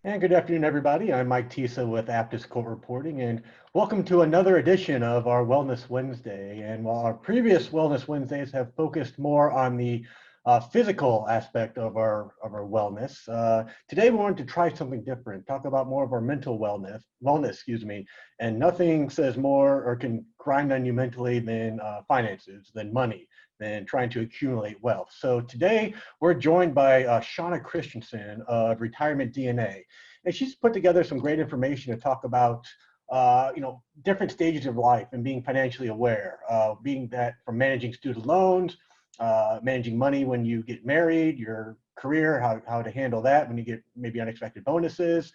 And good afternoon, everybody. I'm Mike Tisa with Aptus Court Reporting, and welcome to another edition of our Wellness Wednesday. And while our previous Wellness Wednesdays have focused more on the physical aspect of our wellness, today we wanted to try something different, talk about more of our mental wellness, and nothing says more or can grind on you mentally than finances, than money, than trying to accumulate wealth. So today we're joined by Shauna Christensen of Retirement DNA. And she's put together some great information to talk about different stages of life and being financially aware, being that from managing student loans, managing money when you get married, your career, how to handle that when you get maybe unexpected bonuses,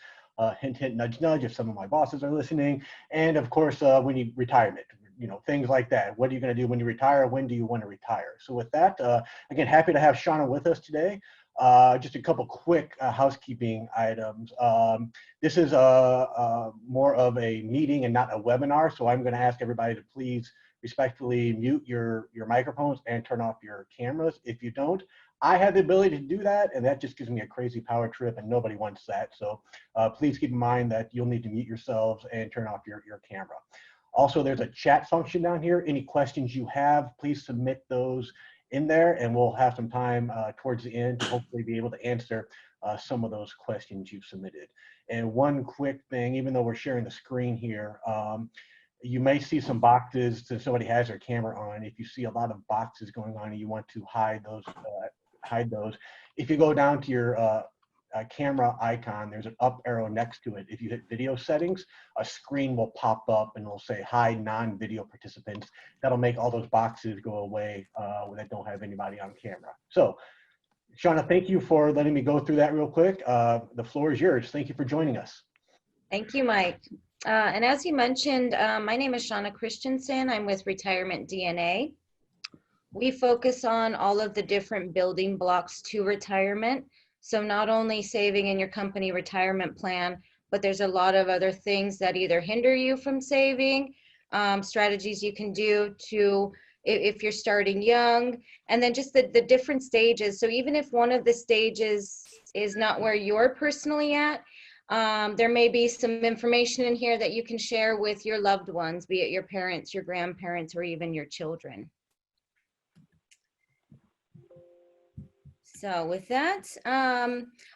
hint, hint, nudge, nudge, if some of my bosses are listening, and of course, when you retirement, things like that. What are you going to do when you retire? When do you want to retire? So with that, again, happy to have Shauna with us today. Just a couple quick housekeeping items. This is more of a meeting and not a webinar, so I'm going to ask everybody to please respectfully mute your microphones and turn off your cameras. If you don't, I have the ability to do that, and that just gives me a crazy power trip, and nobody wants that. So please keep in mind that you'll need to mute yourselves and turn off your camera. Also, there's a chat function down here. Any questions you have, please submit those in there, and we'll have some time towards the end to hopefully be able to answer some of those questions you've submitted. And one quick thing, even though we're sharing the screen here, you may see some boxes since somebody has their camera on. If you see a lot of boxes going on and you want to hide those. If you go down to your camera icon, there's an up arrow next to it. If you hit video settings, a screen will pop up and it'll say hide non-video participants. That'll make all those boxes go away that don't have anybody on camera. So, Shauna, thank you for letting me go through that real quick. The floor is yours. Thank you for joining us. Thank you, Mike. And as you mentioned, my name is Shauna Christensen. I'm with Retirement DNA. We focus on all of the different building blocks to retirement. So not only saving in your company retirement plan, but there's a lot of other things that either hinder you from saving, strategies you can do to, if you're starting young, and then just the different stages. So even if one of the stages is not where you're personally at, there may be some information in here that you can share with your loved ones, be it your parents, your grandparents, or even your children. So with that,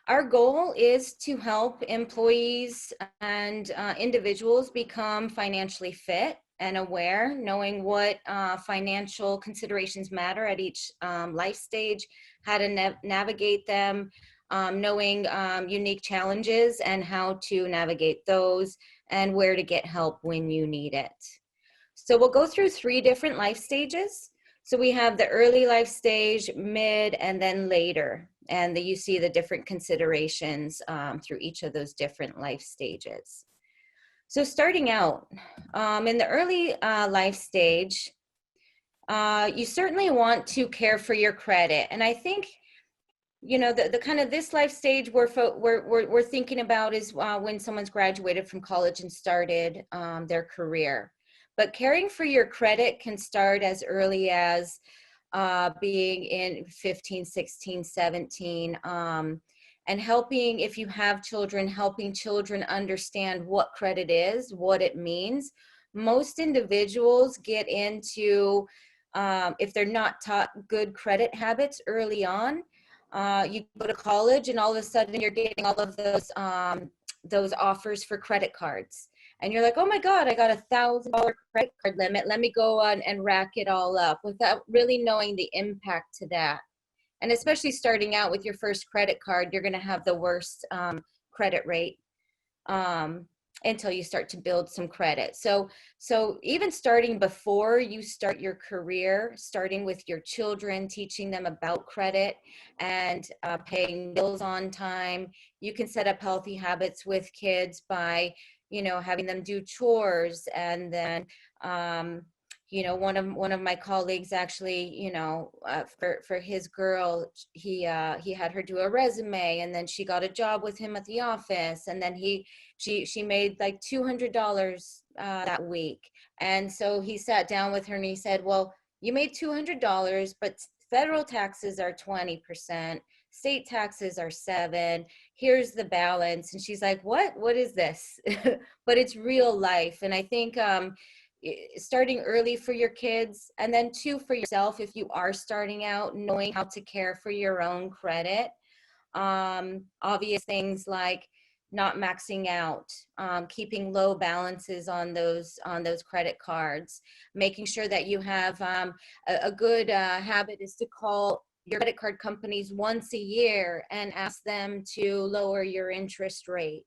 our goal is to help employees and individuals become financially fit and aware, knowing what financial considerations matter at each life stage, how to navigate them, knowing unique challenges and how to navigate those, and where to get help when you need it. So we'll go through 3 different life stages. So we have the early life stage, mid, and then later. And you see the different considerations through each of those different life stages. So starting out, in the early life stage, you certainly want to care for your credit. And I think, the kind of this life stage we're thinking about is when someone's graduated from college and started their career. But caring for your credit can start as early as being in 15, 16, 17, and helping, if you have children, helping children understand what credit is, what it means. Most individuals get into, if they're not taught good credit habits early on, you go to college and all of a sudden you're getting all of those offers for credit cards. And you're like, oh my God, I got $1,000 credit card limit. Let me go on and rack it all up without really knowing the impact to that. And especially starting out with your first credit card, you're going to have the worst credit rate until you start to build some credit. So even starting before you start your career, starting with your children, teaching them about credit and paying bills on time, you can set up healthy habits with kids by having them do chores. And then, one of my colleagues actually, for his girl, he had her do a resume, and then she got a job with him at the office. And then she made like $200 that week. And so he sat down with her and he said, well, you made $200, but federal taxes are 20%, state taxes are 7%. Here's the balance. And she's like, what is this? But it's real life. And I think starting early for your kids, and then too for yourself, if you are starting out, knowing how to care for your own credit. Obvious things like not maxing out, keeping low balances on those credit cards, making sure that you have a good habit is to call your credit card companies once a year and ask them to lower your interest rate.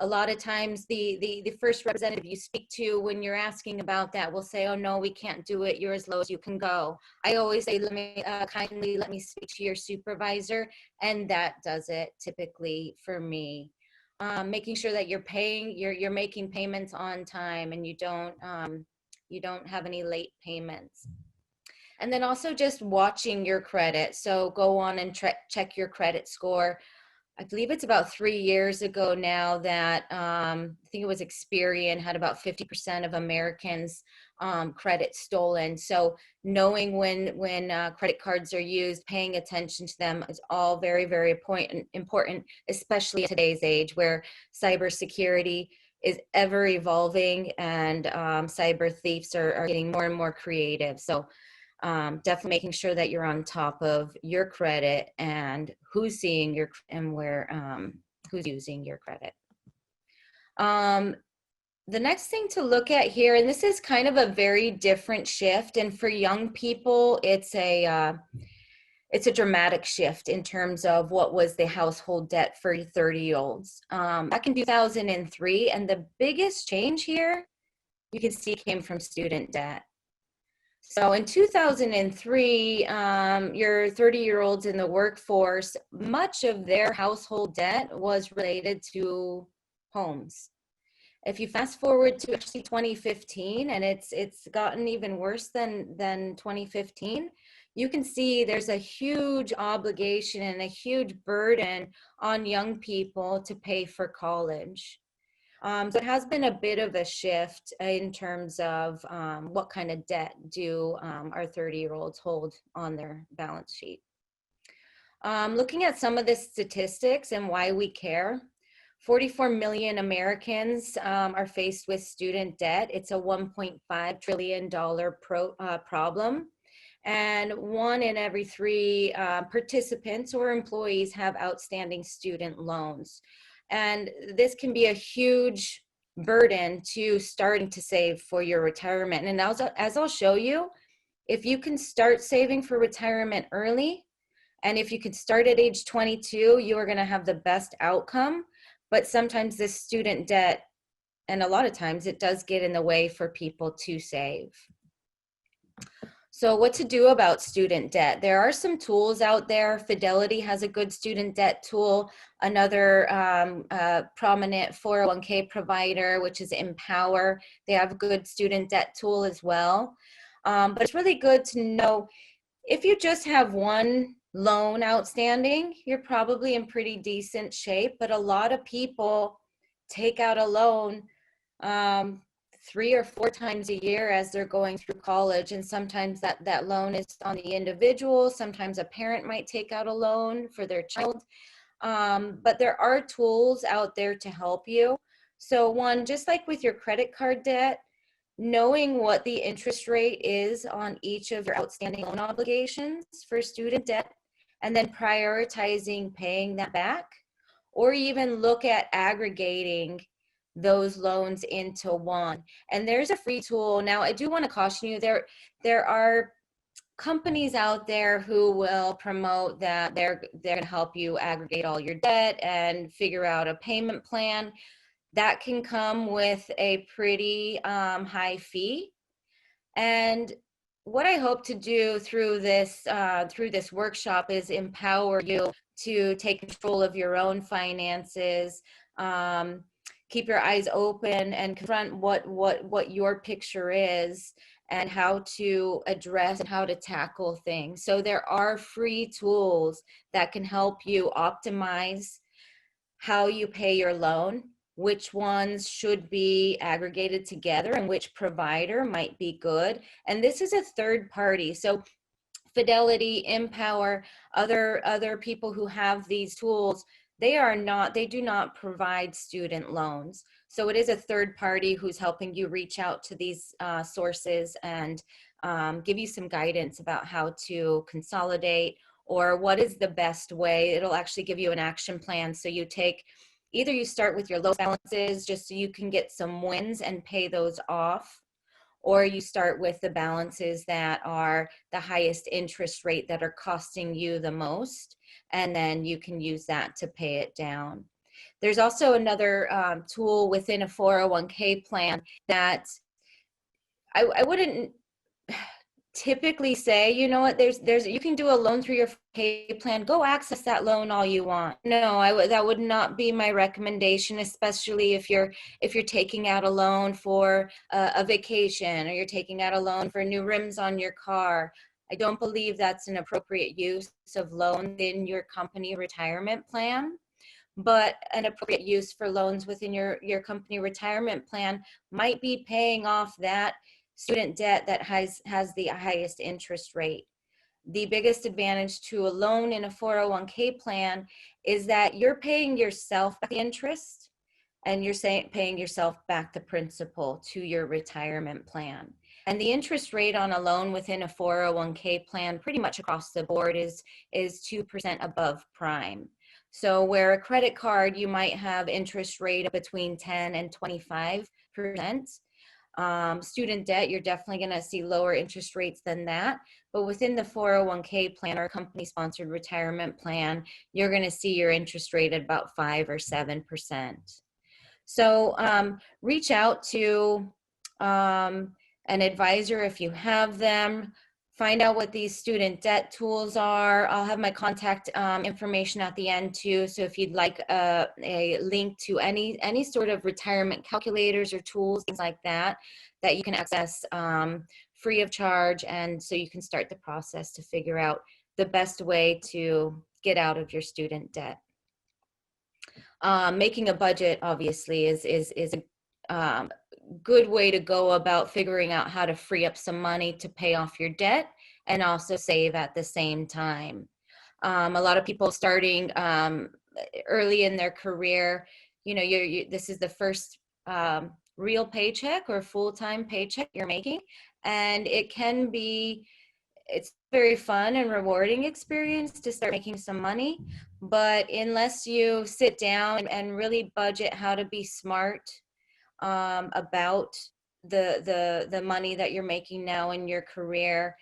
A lot of times the first representative you speak to when you're asking about that will say, oh no, we can't do it, you're as low as you can go. I always say, kindly let me speak to your supervisor, and that does it typically for me. Making sure that you're making payments on time, and you don't have any late payments. And then also just watching your credit. So go on and check your credit score. I believe it's about 3 years ago now that I think it was Experian had about 50% of Americans' credit stolen. So knowing when credit cards are used, paying attention to them is all very, very important, especially in today's age where cybersecurity is ever evolving, and cyber thieves are getting more and more creative. So definitely making sure that you're on top of your credit and who's seeing your and where who's using your credit. The next thing to look at here, and this is kind of a very different shift, and for young people, it's a dramatic shift in terms of what was the household debt for 30-year-olds. Back in 2003, and the biggest change here, you can see, came from student debt. So in 2003, your 30-year-olds in the workforce, much of their household debt was related to homes. If you fast forward to actually 2015, and it's gotten even worse than 2015, you can see there's a huge obligation and a huge burden on young people to pay for college. So it has been a bit of a shift in terms of what kind of debt do our 30-year-olds hold on their balance sheet. Looking at some of the statistics and why we care, 44 million Americans are faced with student debt. It's a $1.5 trillion problem. And 1 in every 3 participants or employees have outstanding student loans. And this can be a huge burden to starting to save for your retirement. And as I'll show you, if you can start saving for retirement early, and if you could start at age 22, you are going to have the best outcome. But sometimes this student debt, and a lot of times it does get in the way for people to save. So what to do about student debt? There are some tools out there. Fidelity has a good student debt tool. Another prominent 401k provider, which is Empower, they have a good student debt tool as well. But it's really good to know if you just have one loan outstanding, you're probably in pretty decent shape. But a lot of people take out a loan 3 or 4 times a year as they're going through college, and sometimes that loan is on the individual. Sometimes a parent might take out a loan for their child, but there are tools out there to help you. So one, just like with your credit card debt, knowing what the interest rate is on each of your outstanding loan obligations for student debt, and then prioritizing paying that back, or even look at aggregating those loans into one. And there's a free tool. Now, I do want to caution you, there are companies out there who will promote that they're going to help you aggregate all your debt and figure out a payment plan. That can come with a pretty high fee. And what I hope to do through this workshop is empower you to take control of your own finances, keep your eyes open and confront what your picture is and how to address and how to tackle things. So there are free tools that can help you optimize how you pay your loan, which ones should be aggregated together, and which provider might be good. And this is a third party. So Fidelity, Empower, other people who have these tools, they do not provide student loans. So it is a third party who's helping you reach out to these sources and give you some guidance about how to consolidate or what is the best way. It'll actually give you an action plan. So either you start with your low balances just so you can get some wins and pay those off, or you start with the balances that are the highest interest rate that are costing you the most, and then you can use that to pay it down. There's also another tool within a 401k plan that I wouldn't typically say, you know what, you can do a loan through your pay plan, go access that loan all you want. No, that would not be my recommendation, especially if you're taking out a loan for a vacation, or you're taking out a loan for new rims on your car. I don't believe that's an appropriate use of loans in your company retirement plan. But an appropriate use for loans within your company retirement plan might be paying off that student debt that has the highest interest rate. The biggest advantage to a loan in a 401k plan is that you're paying yourself back the interest, and you're paying yourself back the principal to your retirement plan. And the interest rate on a loan within a 401k plan pretty much across the board is 2% above prime. So where a credit card, you might have interest rate between 10 and 25%. Student debt, you're definitely going to see lower interest rates than that. But within the 401k plan or company sponsored retirement plan, you're going to see your interest rate at about 5 or 7%. So reach out to an advisor if you have them. Find out what these student debt tools are. I'll have my contact information at the end too. So if you'd like a link to any sort of retirement calculators or tools, things like that you can access free of charge, and so you can start the process to figure out the best way to get out of your student debt. Making a budget obviously is a good way to go about figuring out how to free up some money to pay off your debt and also save at the same time. A lot of people starting early in their career, this is the first real paycheck or full-time paycheck you're making, and it's very fun and rewarding experience to start making some money. But unless you sit down and really budget how to be smart about the money that you're making now in your career,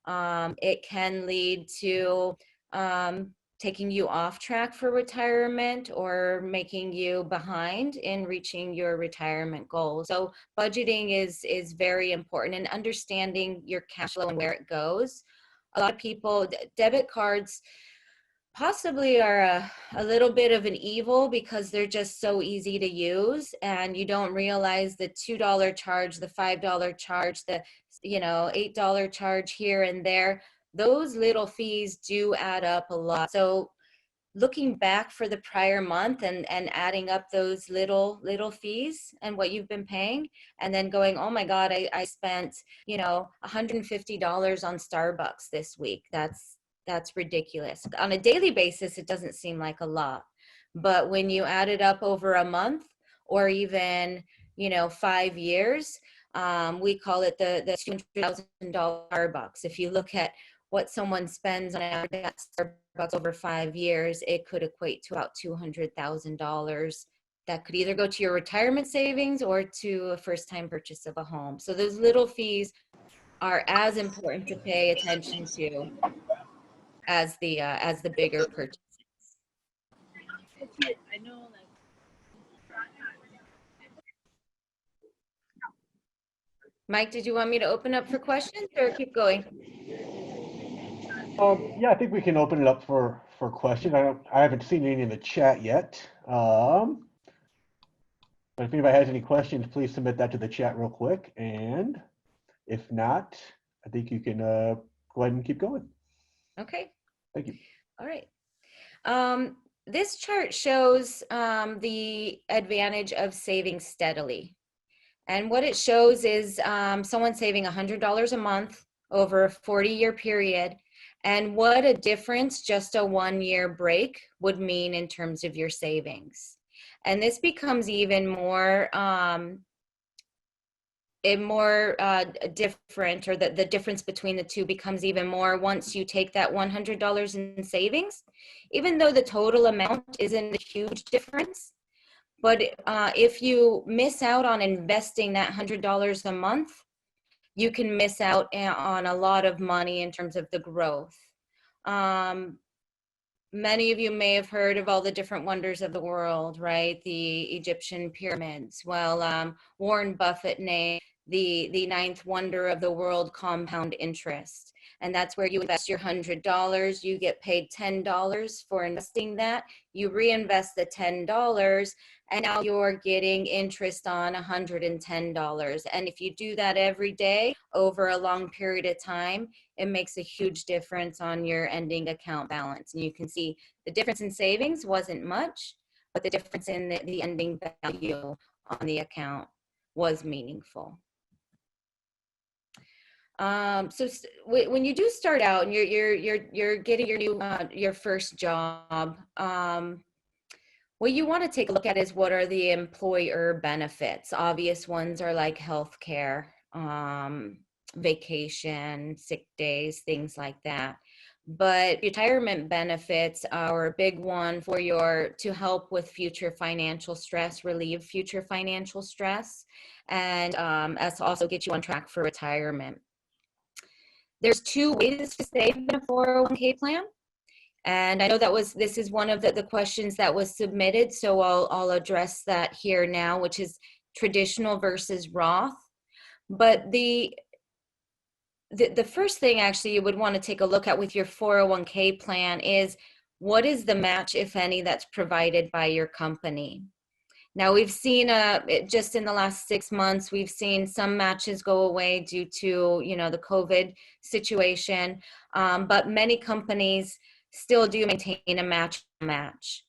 it can lead to taking you off track for retirement or making you behind in reaching your retirement goals. So budgeting is very important, and understanding your cash flow and where it goes. A lot of people, debit cards possibly are a little bit of an evil because they're just so easy to use, and you don't realize the $2 charge, the $5 charge, the $8 charge here and there. Those little fees do add up a lot. So looking back for the prior month and adding up those little fees and what you've been paying, and then going, oh my God, I spent $150 on Starbucks this week. That's ridiculous. On a daily basis, it doesn't seem like a lot, but when you add it up over a month or even 5 years, we call it the $200,000 Starbucks. If you look at what someone spends on average at Starbucks over 5 years, it could equate to about $200,000 that could either go to your retirement savings or to a first-time purchase of a home. So those little fees are as important to pay attention to as the bigger purchases. Mike, did you want me to open up for questions or keep going? Yeah, I think we can open it up for questions. I haven't seen any in the chat yet. But if anybody has any questions, please submit that to the chat real quick. And if not, I think you can go ahead and keep going. Okay. Thank you. All right. This chart shows the advantage of saving steadily. And what it shows is someone saving $100 a month over a 40-year period, and what a difference just a 1-year break would mean in terms of your savings. And this becomes even more different, or the difference between the two becomes even more once you take that $100 in savings, even though the total amount isn't a huge difference. But if you miss out on investing that $100 a month, you can miss out on a lot of money in terms of the growth. Many of you may have heard of all the different wonders of the world, right? The Egyptian pyramids. Well, Warren Buffett named the ninth wonder of the world compound interest. And that's where you invest your $100, you get paid $10 for investing that, you reinvest the $10, and now you're getting interest on $110. And if you do that every day over a long period of time, it makes a huge difference on your ending account balance. And you can see the difference in savings wasn't much, but the difference in the ending value on the account was meaningful. So when you do start out and you're getting your first job, what you want to take a look at is what are the employer benefits. Obvious ones are like healthcare, vacation, sick days, things like that. But retirement benefits are a big one to help with future financial stress, relieve future financial stress, and that's also get you on track for retirement. There's 2 ways to save in a 401k plan. And I know this is one of the questions that was submitted, so I'll address that here now, which is traditional versus Roth. But the first thing actually you would want to take a look at with your 401k plan is, what is the match, if any, that's provided by your company? Now, we've seen just in the last 6 months, we've seen some matches go away due to, the COVID situation, but many companies still do maintain a match.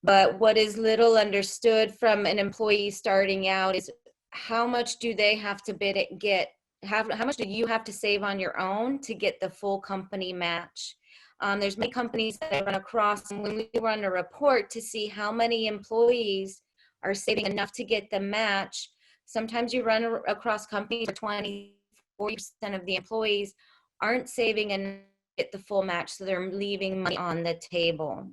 But what is little understood from an employee starting out is how much do they have to how much do you have to save on your own to get the full company match? There's many companies that I run across, and when we run a report to see how many employees are saving enough to get the match, sometimes you run across companies where 20-40% of the employees aren't saving enough to get the full match, so they're leaving money on the table.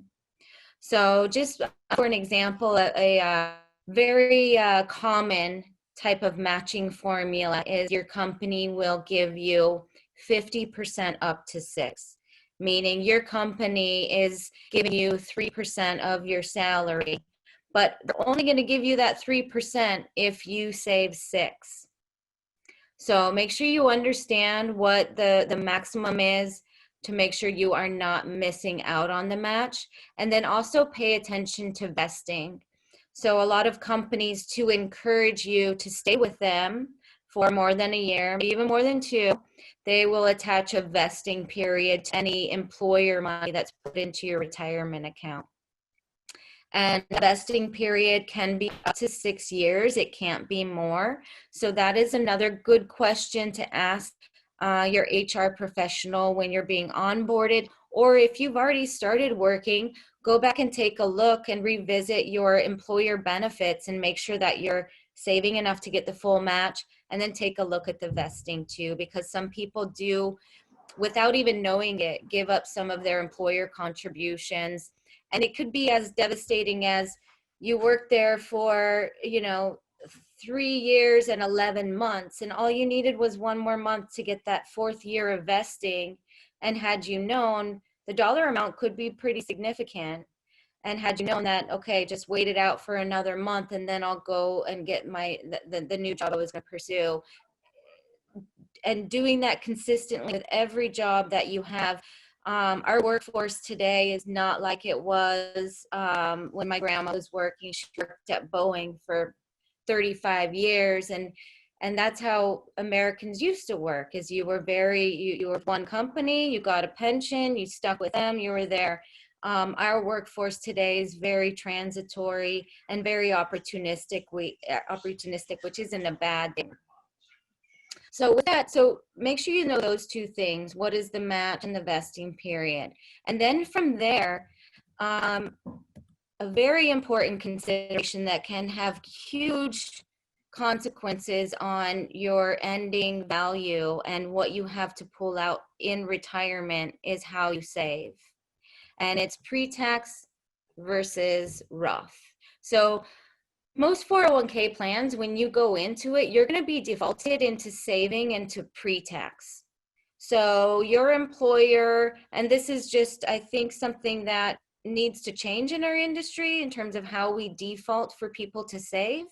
So just for an example, a very common type of matching formula is your company will give you 50% up to 6, meaning your company is giving you 3% of your salary, but they're only going to give you that 3% if you save 6. So make sure you understand what the maximum is to make sure you are not missing out on the match. And then also pay attention to vesting. So a lot of companies, to encourage you to stay with them for more than a year, even more than 2, they will attach a vesting period to any employer money that's put into your retirement account. And the vesting period can be up to 6 years. It can't be more. So that is another good question to ask your HR professional when you're being onboarded, or if you've already started working, go back and take a look and revisit your employer benefits and make sure that you're saving enough to get the full match, and then take a look at the vesting too, because some people do, without even knowing it, give up some of their employer contributions. And it could be as devastating as you work there for, 3 years and 11 months, and all you needed was 1 more month to get that 4th year of vesting. And had you known, the dollar amount could be pretty significant. And had you known that, okay, just wait it out for another month and then I'll go and get the new job I was going to pursue. And doing that consistently with every job that you have. Our workforce today is not like it was when my grandma was working. She worked at Boeing for 35 years, and that's how Americans used to work. Is you were you were one company, you got a pension, you stuck with them, you were there. Our workforce today is very transitory and very opportunistic, which isn't a bad thing. So with that, so make sure you know those two things. What is the match and the vesting period? And then from there, a very important consideration that can have huge consequences on your ending value and what you have to pull out in retirement is how you save. And it's pre-tax versus Roth. So most 401k plans, when you go into it, you're going to be defaulted into saving into pre-tax. So your employer, and this is just, I think, something that needs to change in our industry in terms of how we default for people to save.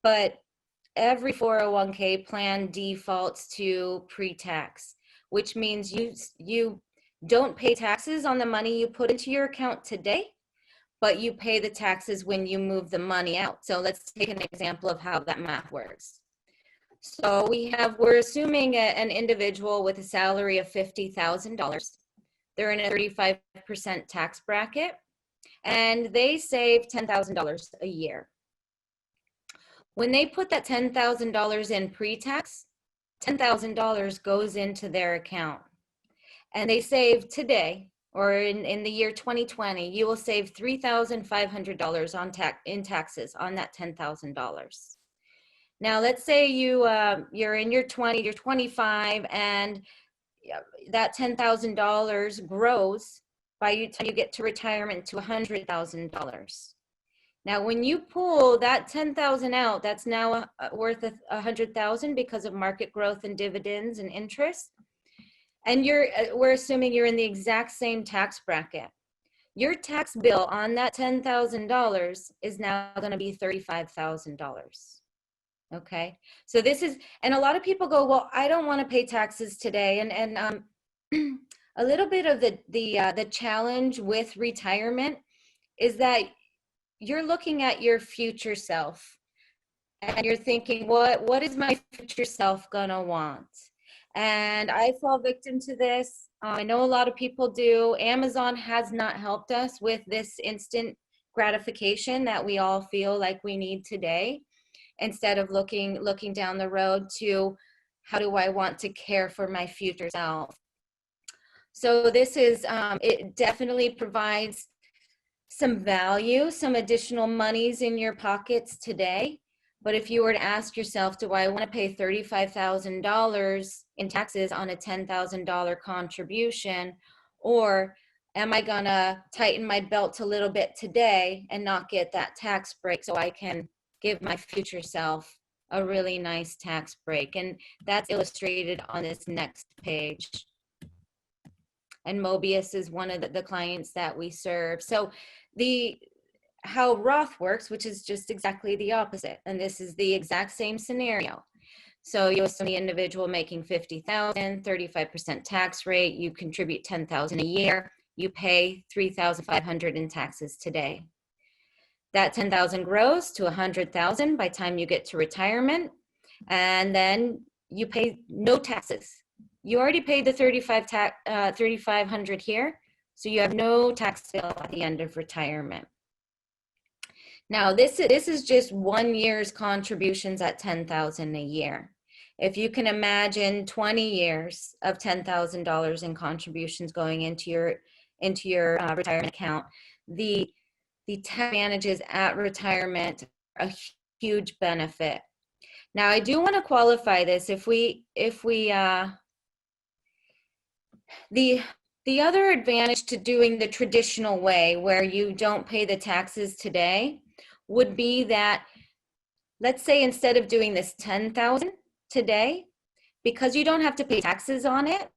But every 401k plan defaults to pre-tax, which means you don't pay taxes on the money you put into your account today, but you pay the taxes when you move the money out. So let's take an example of how that math works. So we're assuming an individual with a salary of $50,000. They're in a 35% tax bracket, and they save $10,000 a year. When they put that $10,000 in pre-tax, $10,000 goes into their account. And they save today, or in the year 2020, you will save $3,500 in taxes on that $10,000. Now, let's say you're in your 20, you're 25, and that $10,000 grows by the time you get to retirement to $100,000. Now, when you pull that $10,000 out, that's now worth $100,000 because of market growth and dividends and interest. And we're assuming you're in the exact same tax bracket. Your tax bill on that $10,000 is now going to be $35,000. Okay, so this is, and a lot of people go, well, I don't want to pay taxes today, and a little bit of the challenge with retirement is that you're looking at your future self, and you're thinking, what is my future self gonna want? And I fall victim to this. I know a lot of people do. Amazon has not helped us with this instant gratification that we all feel like we need today, instead of looking down the road to how do I want to care for my future self. So this is, it definitely provides some value, some additional monies in your pockets today. But if you were to ask yourself, do I want to pay $35,000 in taxes on a $10,000 contribution, or am I gonna tighten my belt a little bit today and not get that tax break so I can give my future self a really nice tax break? And that's illustrated on this next page. And Mobius is one of the clients that we serve. So how Roth works, which is just exactly the opposite. And this is the exact same scenario. So you assume the individual making $50,000, 35% tax rate, you contribute $10,000 a year, you pay $3,500 in taxes today. That $10,000 grows to $100,000 by the time you get to retirement, and then you pay no taxes. You already paid the $3,500 here, so you have no tax bill at the end of retirement. Now, this is just 1 year's contributions at $10,000 a year. If you can imagine 20 years of $10,000 in contributions going into your retirement account, the tax advantages at retirement are a huge benefit. Now, I do want to qualify this. The other advantage to doing the traditional way, where you don't pay the taxes today, would be that, let's say instead of doing this $10,000 today, because you don't have to pay taxes on it,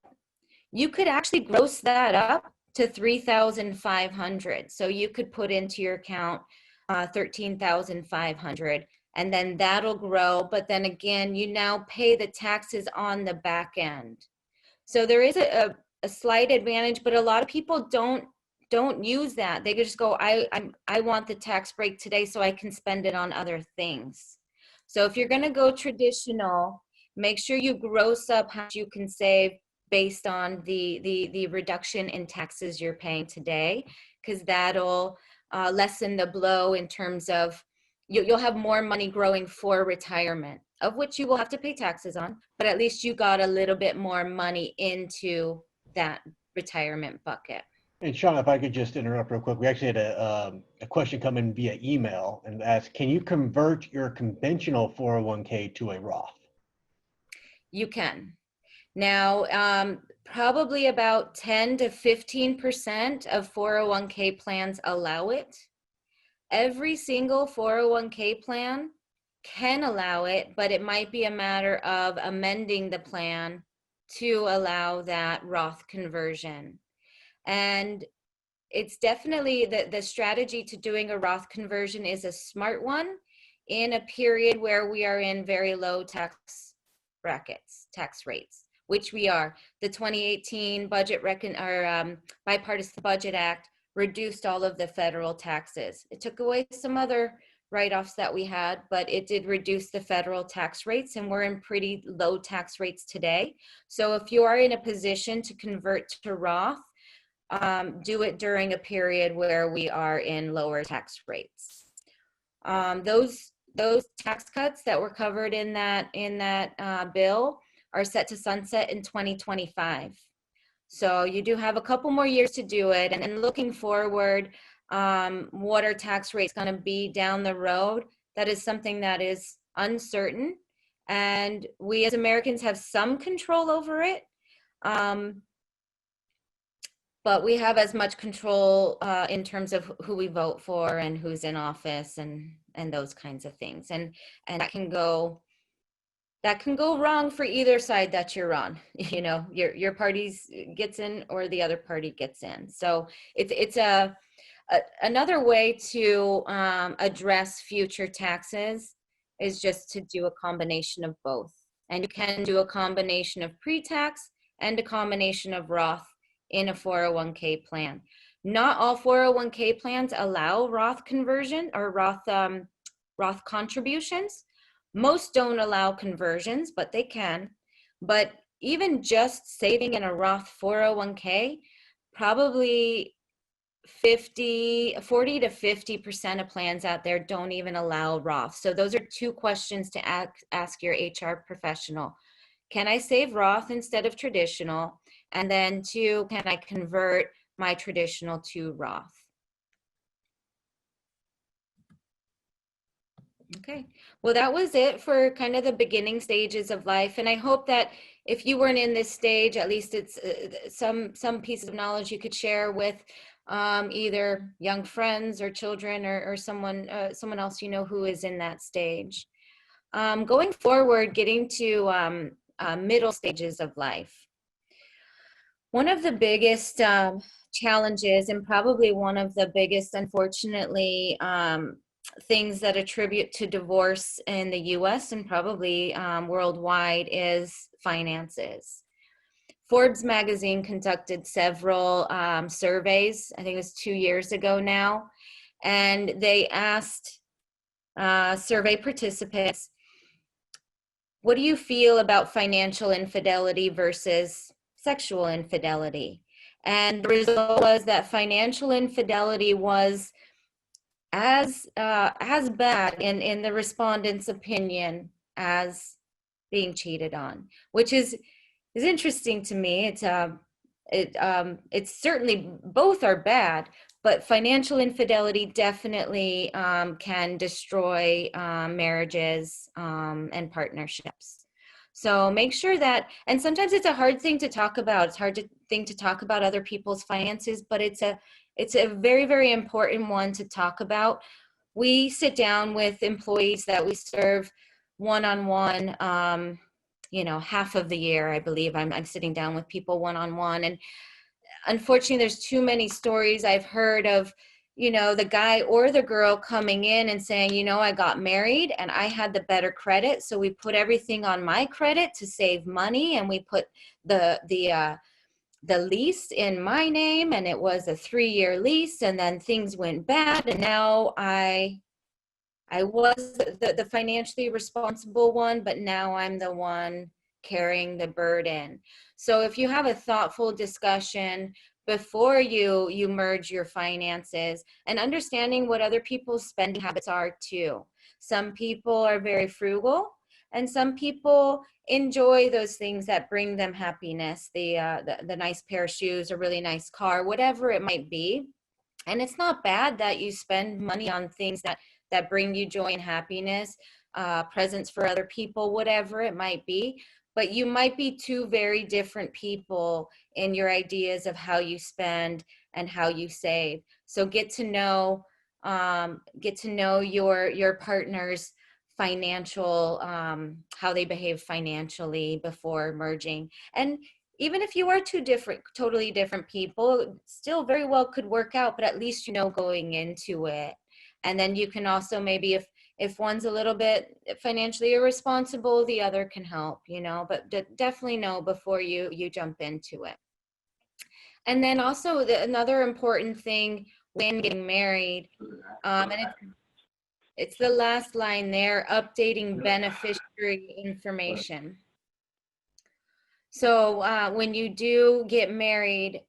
you could actually gross that up to $3,500. So you could put into your account $13,500, and then that'll grow. But then again, you now pay the taxes on the back end. So there is a slight advantage, but a lot of people don't use that. They just go, I want the tax break today so I can spend it on other things. So if you're going to go traditional, make sure you gross up how much you can save based on the reduction in taxes you're paying today, because that'll lessen the blow in terms of you'll have more money growing for retirement of which you will have to pay taxes on, but at least you got a little bit more money into that retirement bucket. And Sean, if I could just interrupt real quick, we actually had a question come in via email and asked, can you convert your conventional 401k to a Roth? You can. Now, probably about 10 to 15% of 401k plans allow it. Every single 401k plan can allow it, but it might be a matter of amending the plan to allow that Roth conversion. And it's definitely the strategy to doing a Roth conversion is a smart one in a period where we are in very low tax brackets, tax rates, which we are. The 2018 Bipartisan Budget Act reduced all of the federal taxes. It took away some other write-offs that we had, but it did reduce the federal tax rates, and we're in pretty low tax rates today. So if you are in a position to convert to Roth, do it during a period where we are in lower tax rates. Those tax cuts that were covered in that bill are set to sunset in 2025. So you do have a couple more years to do it. And then looking forward, what are tax rates going to be down the road? That is something that is uncertain. And we as Americans have some control over it. But we have as much control in terms of who we vote for and who's in office and those kinds of things. And that can go wrong for either side that you're on. You know, your party gets in or the other party gets in. So it's another way to address future taxes is just to do a combination of both. And you can do a combination of pre-tax and a combination of Roth in a 401k plan. Not all 401k plans allow Roth conversion or Roth contributions. Most don't allow conversions, but they can. But even just saving in a Roth 401k, probably 40 to 50% of plans out there don't even allow Roth. So those are two questions to ask your HR professional. Can I save Roth instead of traditional? And then two, can I convert my traditional to Roth? Okay, well, that was it for kind of the beginning stages of life. And I hope that if you weren't in this stage, at least it's some piece of knowledge you could share with either young friends or children or someone else you know who is in that stage. Going forward, getting to middle stages of life. One of the biggest challenges, and probably one of the biggest, unfortunately, things that attribute to divorce in the US and probably worldwide is finances. Forbes magazine conducted several surveys, I think it was 2 years ago now, and they asked survey participants, what do you feel about financial infidelity versus sexual infidelity? And the result was that financial infidelity was as bad in the respondents' opinion as being cheated on, which is interesting to me. It's certainly both are bad, but financial infidelity definitely can destroy marriages and partnerships. So make sure that, and sometimes it's a hard thing to talk about. It's hard thing to talk about other people's finances, but it's a very, very important one to talk about. We sit down with employees that we serve one-on-one, half of the year, I believe. I'm sitting down with people one-on-one, and unfortunately, there's too many stories I've heard of, the guy or the girl coming in and saying, I got married and I had the better credit, so we put everything on my credit to save money, and we put the lease in my name, and it was a 3-year lease, and then things went bad, and now I was the financially responsible one, but now I'm the one carrying the burden. So if you have a thoughtful discussion before you merge your finances, and understanding what other people's spending habits are too. Some people are very frugal, And some people enjoy those things that bring them happiness, the nice pair of shoes, a really nice car, whatever it might be. And it's not bad that you spend money on things that bring you joy and happiness, presents for other people, whatever it might be. But you might be two very different people in your ideas of how you spend and how you save. So get to know your partner's financial, how they behave financially before merging. And even if you are two totally different people, still very well could work out, but at least you know going into it. And then you can also maybe, if one's a little bit financially irresponsible, the other can help, but definitely know before you jump into it. And then also another important thing when getting married, and it's the last line there, updating beneficiary information. So when you do get married,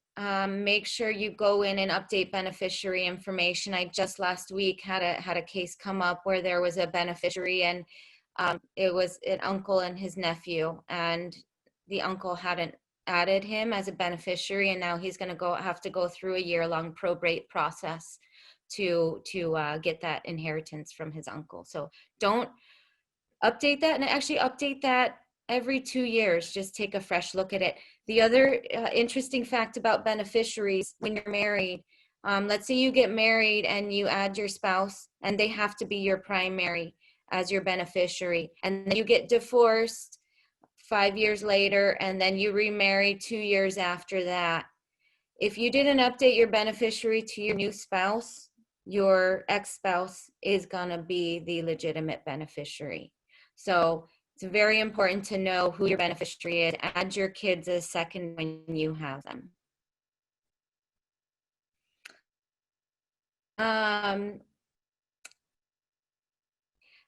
make sure you go in and update beneficiary information. I just last week had a case come up where there was a beneficiary, and it was an uncle and his nephew, and the uncle hadn't added him as a beneficiary, and now he's going to have to go through a year-long probate process to get that inheritance from his uncle. So don't update that, and actually update that every 2 years. Just take a fresh look at it. The other interesting fact about beneficiaries when you're married, let's say you get married and you add your spouse, and they have to be your primary as your beneficiary, and then you get divorced 5 years later, and then you remarry 2 years after that. If you didn't update your beneficiary to your new spouse, your ex-spouse is gonna be the legitimate beneficiary. So it's very important to know who your beneficiary is. Add your kids as second when you have them.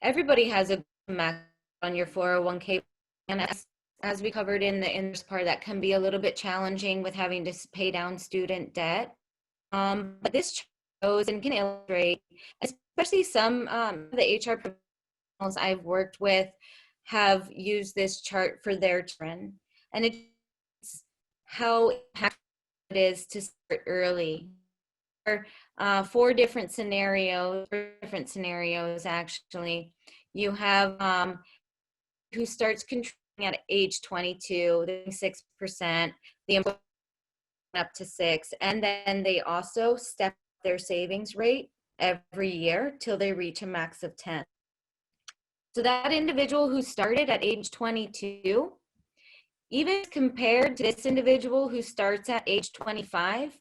Everybody has a max on your 401k, and as we covered in this part, that can be a little bit challenging with having to pay down student debt. But this shows and can illustrate, especially some the HR professionals I've worked with have used this chart for their children, and it's how impactful it is to start early. Four different scenarios actually. You have who starts contributing at age 22, 6%, the employee up to 6%, and then they also step their savings rate every year till they reach a max of 10. So that individual who started at age 22, even compared to this individual who starts at age 25,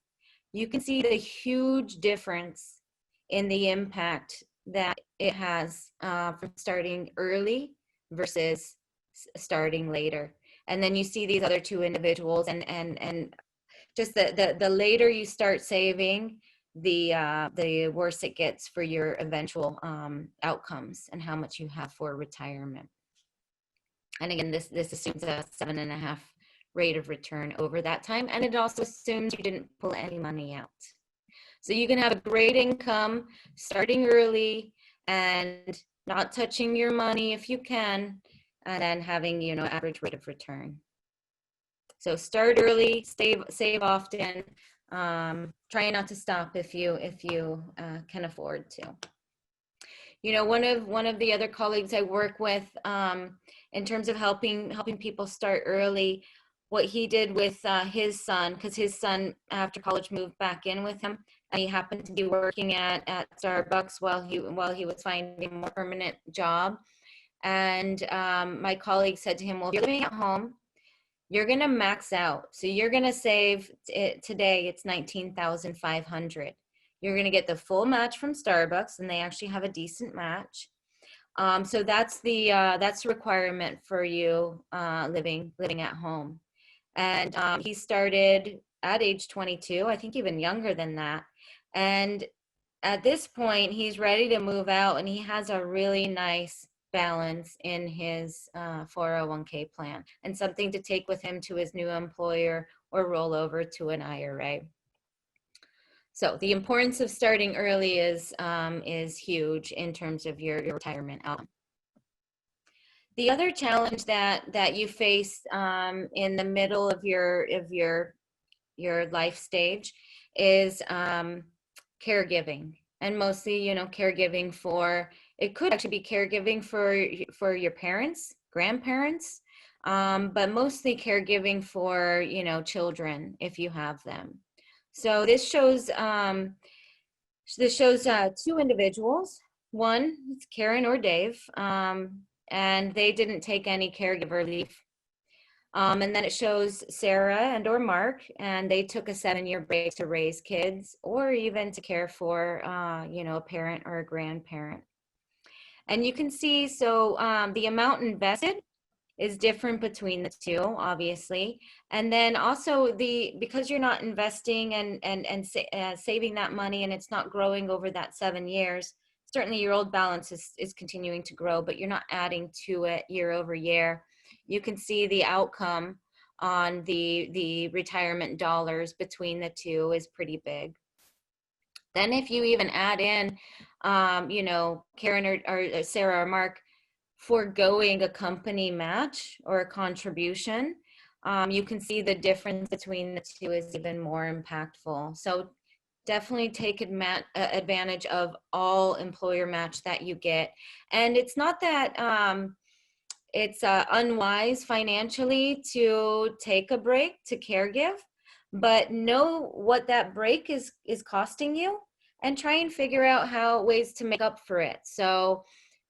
you can see the huge difference in the impact that it has from starting early versus starting later. And then you see these other two individuals, and just the later you start saving, the worse it gets for your eventual outcomes and how much you have for retirement. And again, this assumes a 7.5 rate of return over that time, and it also assumes you didn't pull any money out. So you can have a great income starting early and not touching your money if you can, and then having average rate of return. So start early, save often. Try not to stop if you can afford to. One of the other colleagues I work with, in terms of helping people start early, what he did with his son, because his son after college moved back in with him, and he happened to be working at Starbucks while he was finding a more permanent job. And my colleague said to him, well, if you're living at home, you're going to max out. So you're going to save today, it's $19,500. You're going to get the full match from Starbucks, and they actually have a decent match. So that's the requirement for you living at home. And he started at age 22, I think even younger than that. And at this point, he's ready to move out, and he has a really nice balance in his 401k plan, and something to take with him to his new employer or roll over to an IRA. So the importance of starting early is huge in terms of your retirement outcome. The other challenge that you face in the middle of your life stage is caregiving, and mostly, caregiving for, it could actually be caregiving for your parents, grandparents, but mostly caregiving for, children if you have them. So this shows two individuals. One is Karen or Dave, and they didn't take any caregiver leave. And then it shows Sarah and or Mark, and they took a 7-year break to raise kids or even to care for, a parent or a grandparent. And you can see, so the amount invested is different between the two, obviously. And then also because you're not investing and saving that money, and it's not growing over that 7 years, certainly your old balance is continuing to grow, but you're not adding to it year over year. You can see the outcome on the retirement dollars between the two is pretty big. Then if you even add in, Karen or Sarah or Mark foregoing a company match or a contribution, you can see the difference between the two is even more impactful. So definitely take advantage of all employer match that you get. And it's not that it's unwise financially to take a break to caregive, but know what that break is costing you, and try and figure out ways to make up for it. So,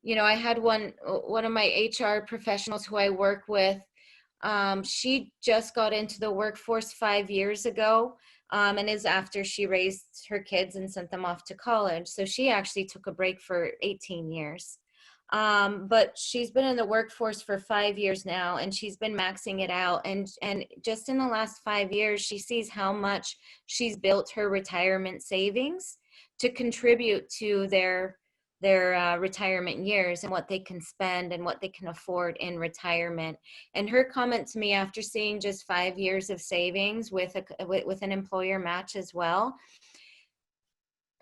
I had one of my HR professionals who I work with. She just got into the workforce 5 years ago, and is after she raised her kids and sent them off to college. So she actually took a break for 18 years. But she's been in the workforce for 5 years now, and she's been maxing it out. And just in the last 5 years, she sees how much she's built her retirement savings to contribute to their retirement years, and what they can spend and what they can afford in retirement. And her comment to me after seeing just 5 years of savings with an employer match as well,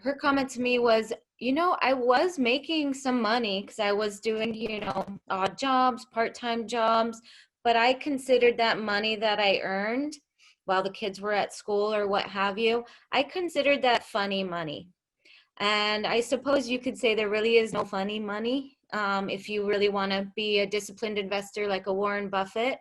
her comment to me was, I was making some money because I was doing, odd jobs, part-time jobs, but I considered that money that I earned while the kids were at school or what have you, I considered that funny money. And I suppose you could say there really is no funny money if you really want to be a disciplined investor like a Warren Buffett,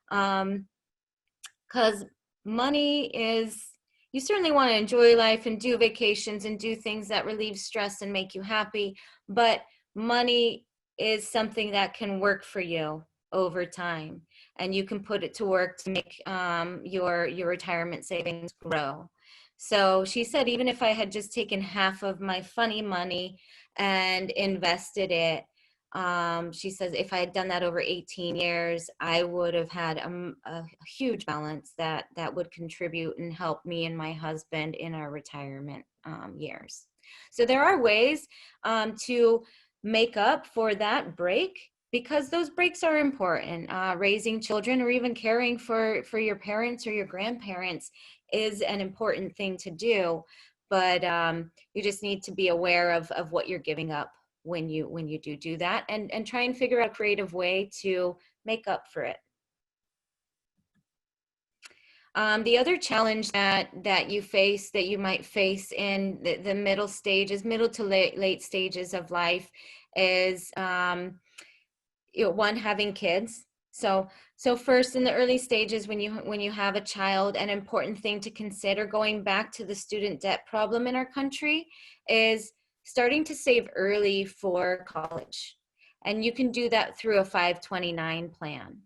because money is, you certainly want to enjoy life and do vacations and do things that relieve stress and make you happy, but money is something that can work for you over time, and you can put it to work to make your retirement savings grow. So she said, even if I had just taken half of my funny money and invested it, she says, if I had done that over 18 years, I would have had a huge balance that would contribute and help me and my husband in our retirement years. So there are ways to make up for that break, because those breaks are important. Raising children or even caring for your parents or your grandparents is an important thing to do, but you just need to be aware of what you're giving up when you do that, and try and figure out a creative way to make up for it. The other challenge that you might face in the middle to late stages of life is one, having kids. So first, in the early stages, when you have a child, an important thing to consider, going back to the student debt problem in our country, is starting to save early for college. And you can do that through a 529 plan.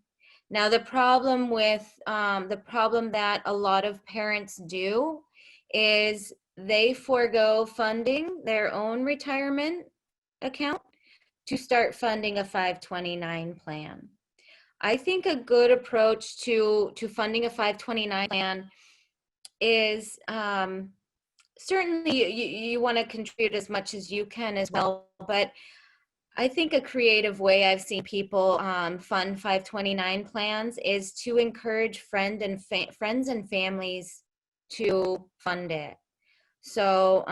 Now, the problem that a lot of parents do is they forego funding their own retirement account to start funding a 529 plan. I think a good approach to funding a 529 plan is certainly you want to contribute as much as you can as well, but I think a creative way I've seen people fund 529 plans is to encourage friends and families to fund it. So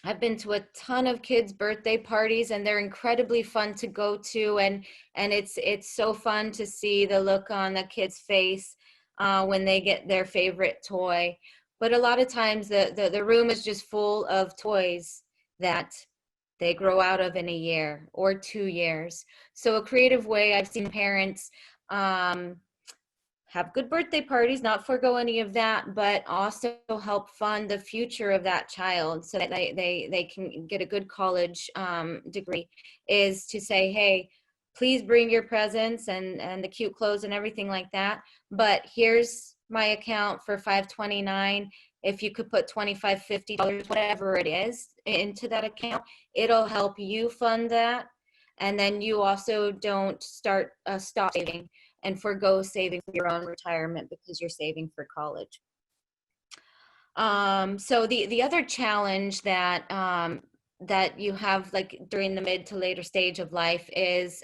I've been to a ton of kids' birthday parties, and they're incredibly fun to go to, and it's so fun to see the look on the kid's face when they get their favorite toy. But a lot of times the room is just full of toys that they grow out of in a year or 2 years. So a creative way I've seen parents have good birthday parties, not forego any of that, but also help fund the future of that child so that they can get a good college degree, is to say, hey, please bring your presents and the cute clothes and everything like that. But here's my account for 529. If you could put $25, $50, whatever it is, into that account, it'll help you fund that. And then you also don't stop saving and forego saving for your own retirement because you're saving for college. So the other challenge that that you have, like during the mid to later stage of life, is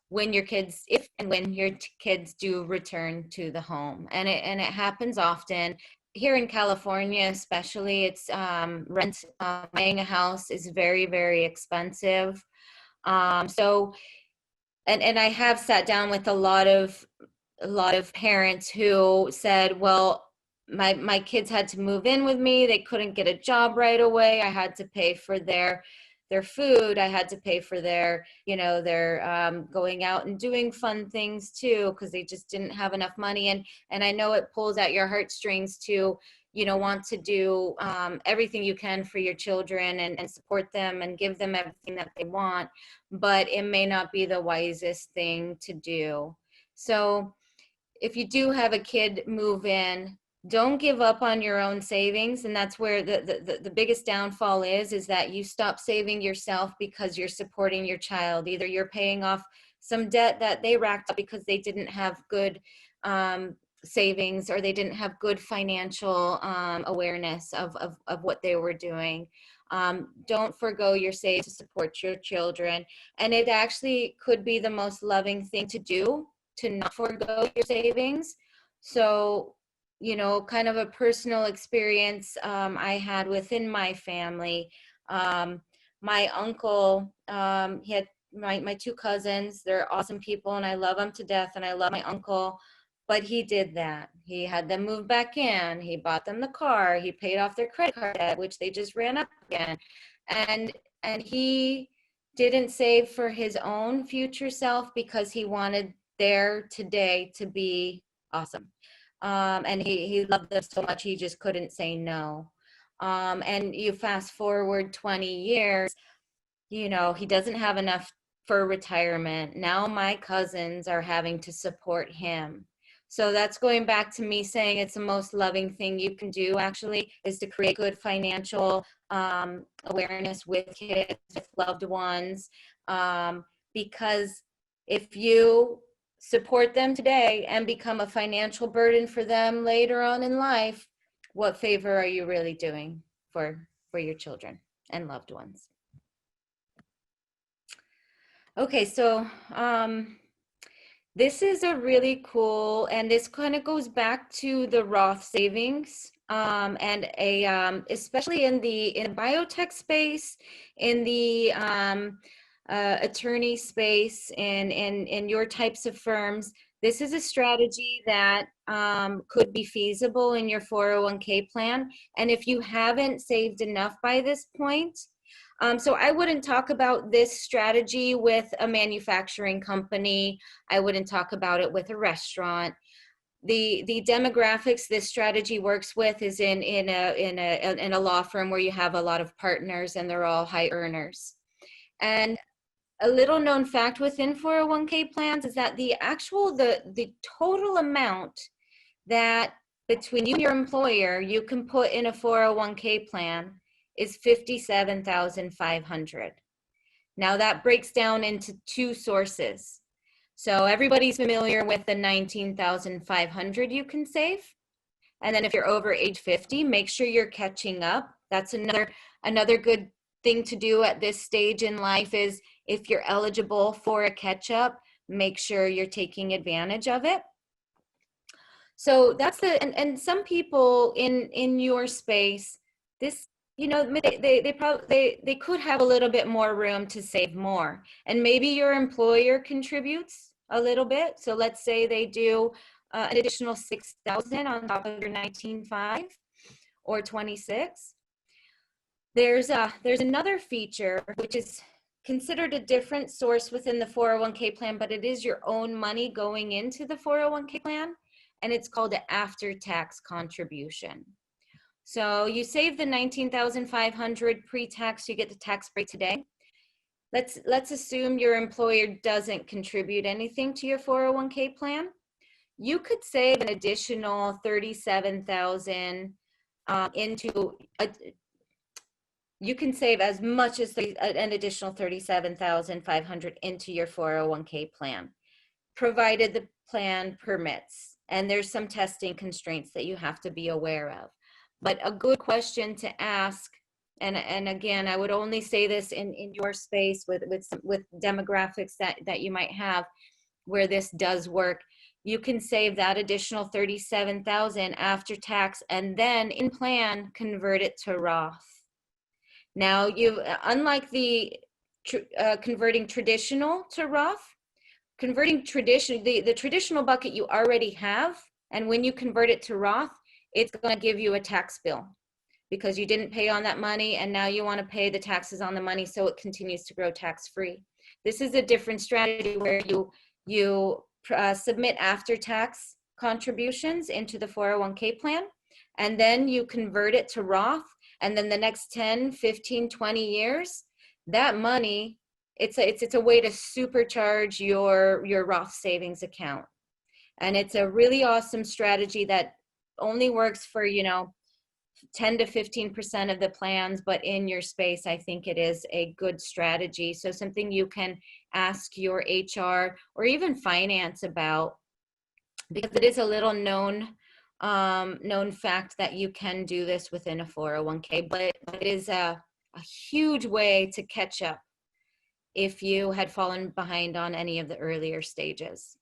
when your kids, if and when your kids do return to the home, and it happens often. Here in California, especially, it's buying a house is very, very expensive. So and I have sat down with a lot of parents who said, well, my kids had to move in with me. They couldn't get a job right away. I had to pay for their food. I had to pay for their, their going out and doing fun things too, because they just didn't have enough money. And I know it pulls at your heartstrings to, want to do everything you can for your children and support them and give them everything that they want, but it may not be the wisest thing to do. So if you do have a kid move in, don't give up on your own savings. And that's where the biggest downfall is that you stop saving yourself because you're supporting your child. Either you're paying off some debt that they racked up because they didn't have good savings, or they didn't have good financial awareness of what they were doing. Don't forego your savings to support your children. And it actually could be the most loving thing to do, to not forego your savings. So, kind of a personal experience I had within my family. My uncle, he had my two cousins. They're awesome people, and I love them to death, and I love my uncle. But he did that. He had them move back in. He bought them the car. He paid off their credit card debt, which they just ran up again. And he didn't save for his own future self because he wanted their today to be awesome. And he loved them so much, he just couldn't say no. And you fast forward 20 years, he doesn't have enough for retirement. Now my cousins are having to support him. So that's going back to me saying it's the most loving thing you can do, actually, is to create good financial awareness with kids, with loved ones. Because if you support them today and become a financial burden for them later on in life, what favor are you really doing for your children and loved ones? Okay, so this is a really cool, and this kind of goes back to the Roth savings, and especially in the biotech space, in the attorney space, in your types of firms. This is a strategy that could be feasible in your 401k plan. And if you haven't saved enough by this point, so I wouldn't talk about this strategy with a manufacturing company. I wouldn't talk about it with a restaurant. The demographics this strategy works with is in a law firm where you have a lot of partners and they're all high earners. And a little known fact within 401k plans is that the total amount that between you and your employer you can put in a 401k plan is $57,500. Now that breaks down into two sources. So everybody's familiar with the $19,500 you can save. And then if you're over age 50, make sure you're catching up. That's another good thing to do at this stage in life, is if you're eligible for a catch up, make sure you're taking advantage of it. So that's and some people in your space, this you know, they probably they could have a little bit more room to save more. And maybe your employer contributes a little bit. So let's say they do an additional 6,000 on top of your 19,500 or 26. There's another feature which is considered a different source within the 401k plan, but it is your own money going into the 401k plan, and it's called an after-tax contribution. So you save the 19,500 pre-tax, you get the tax break today. Let's assume your employer doesn't contribute anything to your 401k plan. You could save an additional 37,000 into you can save as much as an additional 37,500 into your 401k plan, provided the plan permits. And there's some testing constraints that you have to be aware of. But a good question to ask, and again, I would only say this in your space with demographics that you might have where this does work. You can save that additional 37,000 after tax and then in plan convert it to Roth. Now, unlike the converting traditional to Roth, converting the traditional bucket you already have, and when you convert it to Roth, it's going to give you a tax bill because you didn't pay on that money, and now you want to pay the taxes on the money so it continues to grow tax-free. This is a different strategy where you submit after-tax contributions into the 401k plan, and then you convert it to Roth. And then the next 10, 15, 20 years, that money, it's a way to supercharge your Roth savings account. And it's a really awesome strategy that only works for, 10 to 15% of the plans, but in your space, I think it is a good strategy. So something you can ask your HR or even finance about, because it is a little known fact that you can do this within a 401k, but it is a huge way to catch up if you had fallen behind on any of the earlier stages.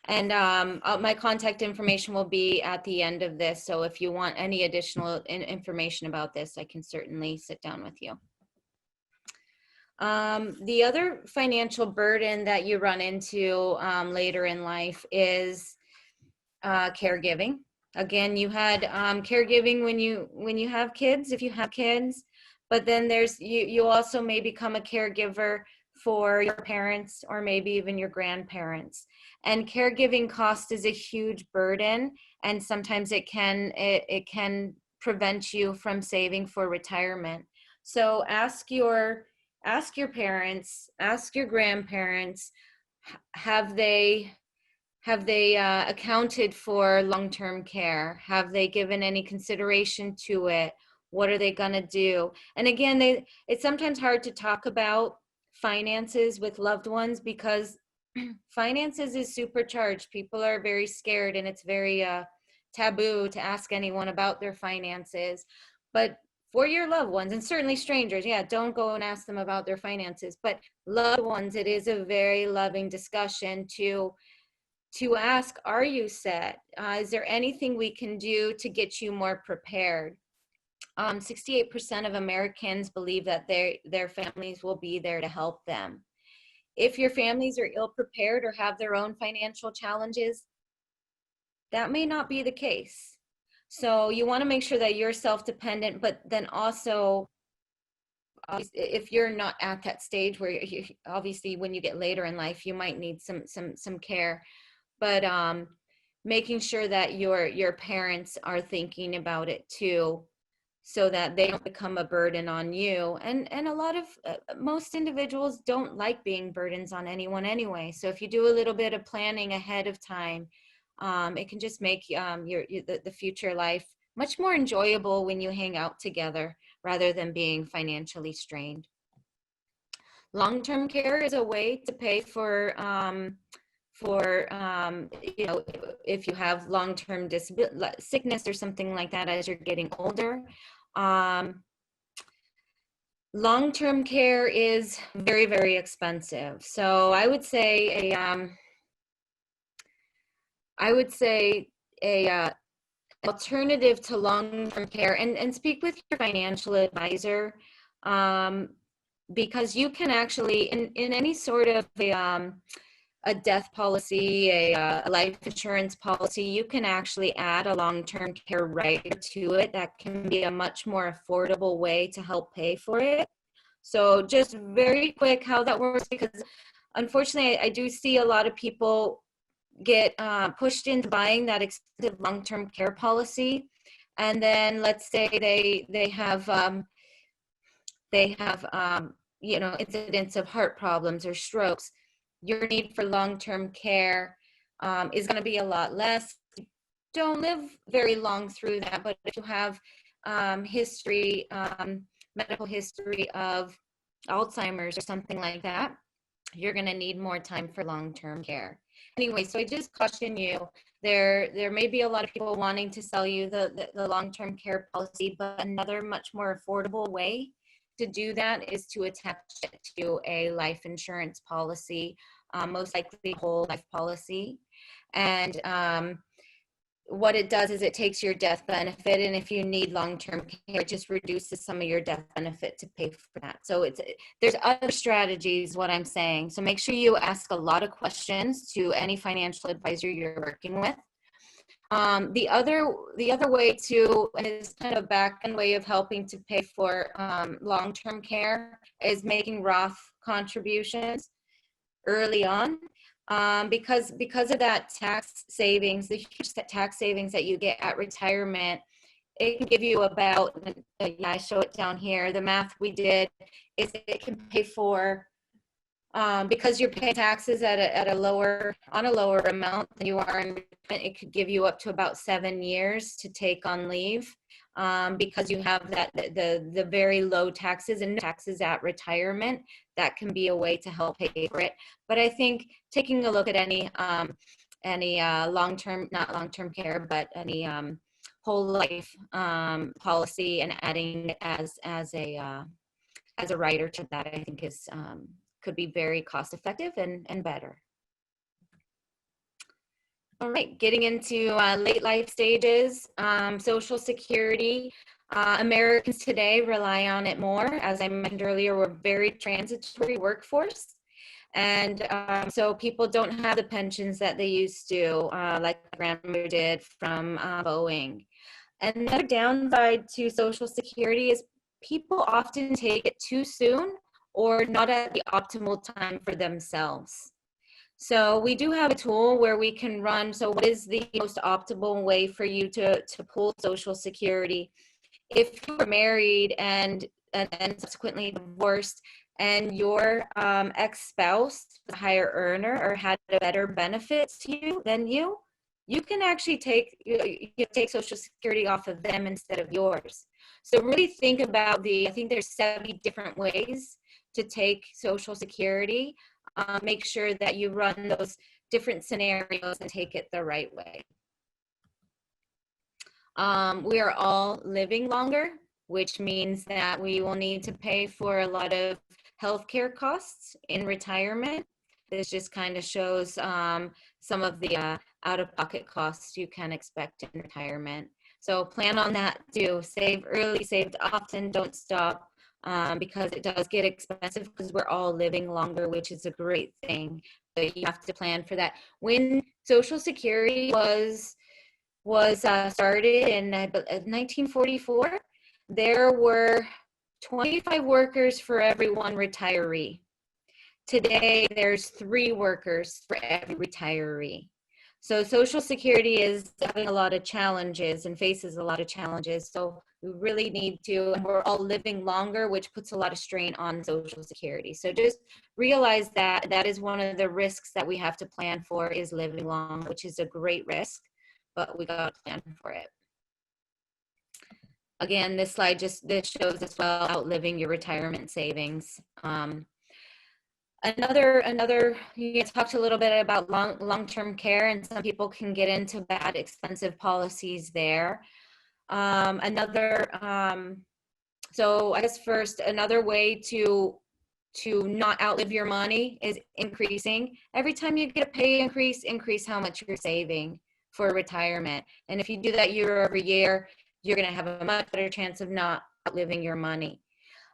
And my contact information will be at the end of this. So if you want any additional information about this, I can certainly sit down with you. The other financial burden that you run into later in life is caregiving. Again, you had caregiving when you have kids, if you have kids, but then there's you also may become a caregiver for your parents or maybe even your grandparents. And caregiving cost is a huge burden, and sometimes it can prevent you from saving for retirement. So ask your parents, ask your grandparents, have they accounted for long-term care? Have they given any consideration to it? What are they gonna do? And again, it's sometimes hard to talk about finances with loved ones because finances is supercharged. People are very scared, and it's very taboo to ask anyone about their finances. But for your loved ones, and certainly strangers, yeah, don't go and ask them about their finances. But loved ones, it is a very loving discussion to ask, are you set? Is there anything we can do to get you more prepared? 68% of Americans believe that their families will be there to help them. If your families are ill-prepared or have their own financial challenges, that may not be the case. So you want to make sure that you're self-dependent, but then also, if you're not at that stage where obviously when you get later in life, you might need some care, but making sure that your parents are thinking about it too, so that they don't become a burden on you. And a lot of most individuals don't like being burdens on anyone anyway. So if you do a little bit of planning ahead of time, it can just make the future life much more enjoyable when you hang out together rather than being financially strained. Long-term care is a way to pay for if you have long-term sickness or something like that as you're getting older. Long-term care is very, very expensive. So I would say an alternative to long-term care, and speak with your financial advisor, because you can actually, in any sort of a death policy, a life insurance policy, you can actually add a long-term care rider to it. That can be a much more affordable way to help pay for it. So just very quick how that works, because unfortunately I do see a lot of people get pushed into buying that expensive long-term care policy, and then let's say they have incidents of heart problems or strokes. Your need for long-term care is going to be a lot less. You don't live very long through that, but if you have medical history of Alzheimer's or something like that, you're going to need more time for long-term care. Anyway, so I just caution you, there may be a lot of people wanting to sell you the long-term care policy, but another much more affordable way to do that is to attach it to a life insurance policy, most likely whole life policy. And what it does is it takes your death benefit, and if you need long-term care, it just reduces some of your death benefit to pay for that. So there's other strategies, what I'm saying. So make sure you ask a lot of questions to any financial advisor you're working with. The other way to, and it's kind of a back-end way of helping to pay for long-term care, is making Roth contributions early on. Because of that tax savings, the huge tax savings that you get at retirement, it can give you about, I show it down here, the math we did is it can pay for, because you're paying taxes on a lower amount than you are in, it could give you up to about 7 years to take on leave, because you have the very low taxes and taxes at retirement. That can be a way to help pay for it. But I think taking a look at any long-term, not long-term care, but any whole life policy and adding it as a rider to that, I think is could be very cost effective and better. All right, getting into late life stages, Social Security. Americans today rely on it more. As I mentioned earlier, we're a very transitory workforce. And so people don't have the pensions that they used to, like my grandmother did from Boeing. Another downside to Social Security is people often take it too soon or not at the optimal time for themselves. So we do have a tool where we can run, so what is the most optimal way for you to pull Social Security? If you were married and subsequently divorced, and your ex-spouse was a higher earner or had a better benefits to you than you can actually take Social Security off of them instead of yours. So really think about I think there's 70 different ways to take Social Security. Make sure that you run those different scenarios and take it the right way. We are all living longer, which means that we will need to pay for a lot of healthcare costs in retirement. This just kind of shows some of the out-of-pocket costs you can expect in retirement. So plan on that too. Save early, save often, don't stop, because it does get expensive because we're all living longer, which is a great thing. But you have to plan for that. When Social Security was started in 1944, there were 25 workers for every one retiree. Today, there's 3 workers for every retiree. So Social Security is having a lot of challenges and faces a lot of challenges. So we really need to, and we're all living longer, which puts a lot of strain on Social Security. So just realize that that is one of the risks that we have to plan for, is living long, which is a great risk, but we got to plan for it. Again, this slide this shows as well outliving your retirement savings. Another, you talked a little bit about long-term care, and some people can get into bad, expensive policies there. So I guess first, another way to not outlive your money is increasing. Every time you get a pay increase how much you're saving. for retirement. And if you do that year over year, you're going to have a much better chance of not outliving your money.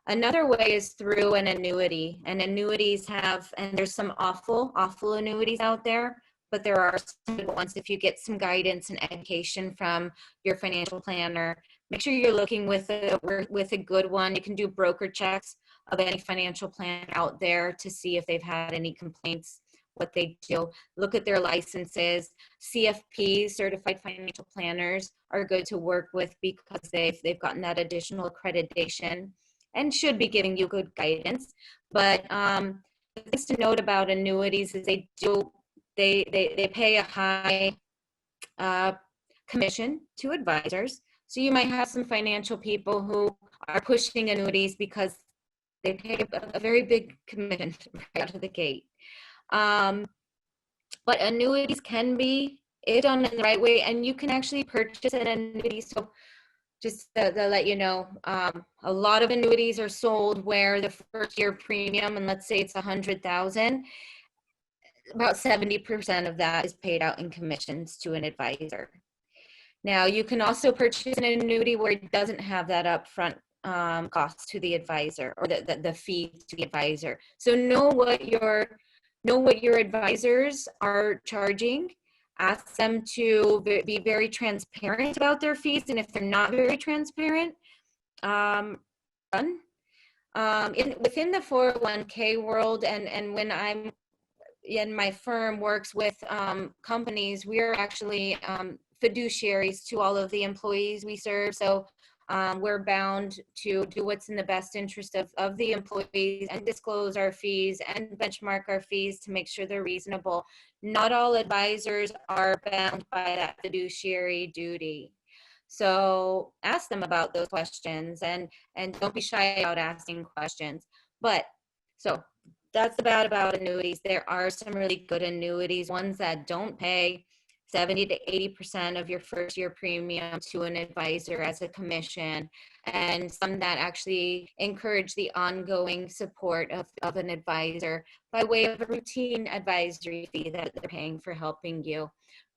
Another way is through an annuity, and annuities have, and there's some awful annuities out there, but there are some good ones. If you get some guidance and education from your financial planner, make sure you're looking with a good one. You can do broker checks of any financial plan out there to see if they've had any complaints, what they do. Look at their licenses. CFPs, certified financial planners, are good to work with because they've gotten that additional accreditation and should be giving you good guidance. But the things to note about annuities is they pay a high commission to advisors. So you might have some financial people who are pushing annuities because they pay a very big commission right out of the gate. But annuities can be, if done in the right way, and you can actually purchase an annuity. So just to let you know, a lot of annuities are sold where the first year premium, and let's say it's 100,000, about 70% of that is paid out in commissions to an advisor. Now, you can also purchase an annuity where it doesn't have that upfront cost to the advisor, or the fee to the advisor. So know what your advisors are charging. Ask them to be very transparent about their fees, and if they're not very transparent, run. Within the 401k world, and when I'm in my firm works with companies, we are actually fiduciaries to all of the employees we serve. So we're bound to do what's in the best interest of the employees and disclose our fees and benchmark our fees to make sure they're reasonable. Not all advisors are bound by that fiduciary duty. So ask them about those questions, and don't be shy about asking questions. But so that's about annuities. There are some really good annuities, ones that don't pay 70 to 80% of your first year premium to an advisor as a commission, and some that actually encourage the ongoing support of an advisor by way of a routine advisory fee that they're paying for helping you.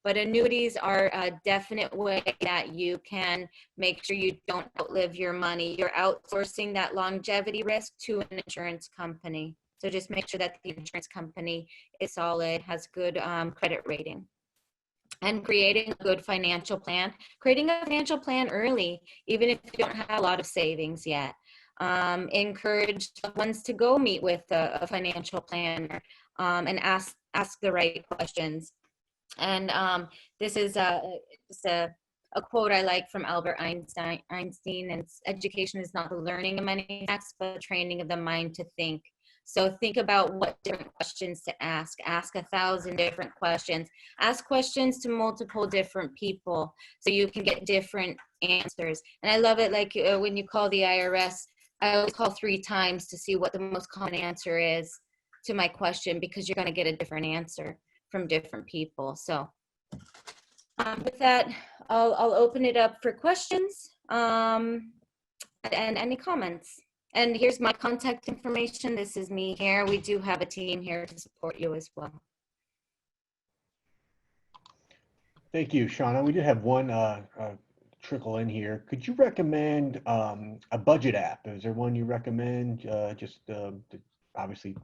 But annuities are a definite way that you can make sure you don't outlive your money. You're outsourcing that longevity risk to an insurance company. So just make sure that the insurance company is solid, has good credit rating. And creating a good financial plan, creating a financial plan early, even if you don't have a lot of savings yet. Encourage ones to go meet with a financial planner and ask the right questions. And this is a quote I like from Albert Einstein, and it's, education is not the learning of many facts, but the training of the mind to think. So think about what different questions to ask. Ask 1,000 different questions. Ask questions to multiple different people so you can get different answers. And I love it, like when you call the IRS, I always call 3 times to see what the most common answer is to my question, because you're going to get a different answer from different people. So with that, I'll open it up for questions and any comments. And here's my contact information. This is me here. We do have a team here to support you as well. Thank you, Shauna. We did have one trickle in here. Could you recommend a budget app? Is there one you recommend just to obviously,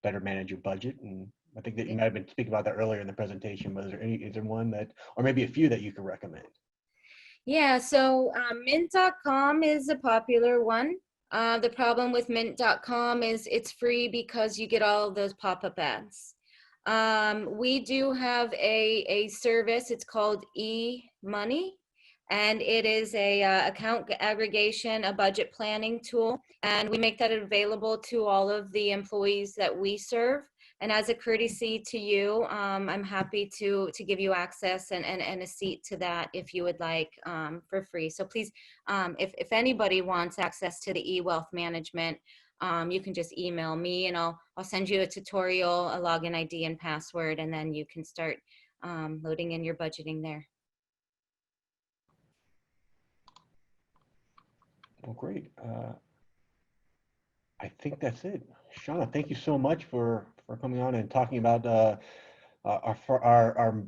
better manage your budget? And I think that you might have been speaking about that earlier in the presentation, but is there one that, or maybe a few that you could recommend? Yeah, so mint.com is a popular one. The problem with mint.com is it's free because you get all of those pop-up ads. We do have a service, it's called eMoney, and it is a account aggregation, a budget planning tool, and we make that available to all of the employees that we serve. And as a courtesy to you, I'm happy to give you access and a seat to that if you would like, for free. So please, if anybody wants access to the eWealth management, you can just email me, and I'll send you a tutorial, a login ID and password, and then you can start loading in your budgeting there. Well, great. I think that's it. Shauna, thank you so much for coming on and talking about our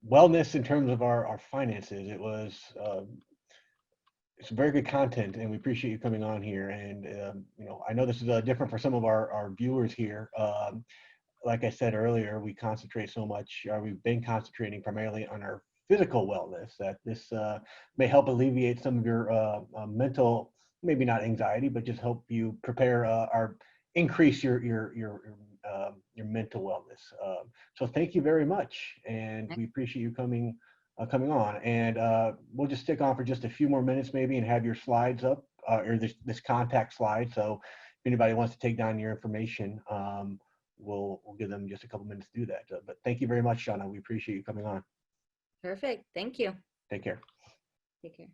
wellness in terms of our finances. It was it's very good content, and we appreciate you coming on here. And I know this is different for some of our viewers here. Like I said earlier, we concentrate so much, or we've been concentrating primarily on our physical wellness, that this may help alleviate some of your mental, maybe not anxiety, but just help you prepare or increase your mental wellness. So thank you very much, and we appreciate you coming on. And we'll just stick on for just a few more minutes maybe and have your slides up, or this contact slide. So if anybody wants to take down your information, we'll give them just a couple minutes to do that. But thank you very much, Shauna. We appreciate you coming on. Perfect. Thank you. Take care. Take care.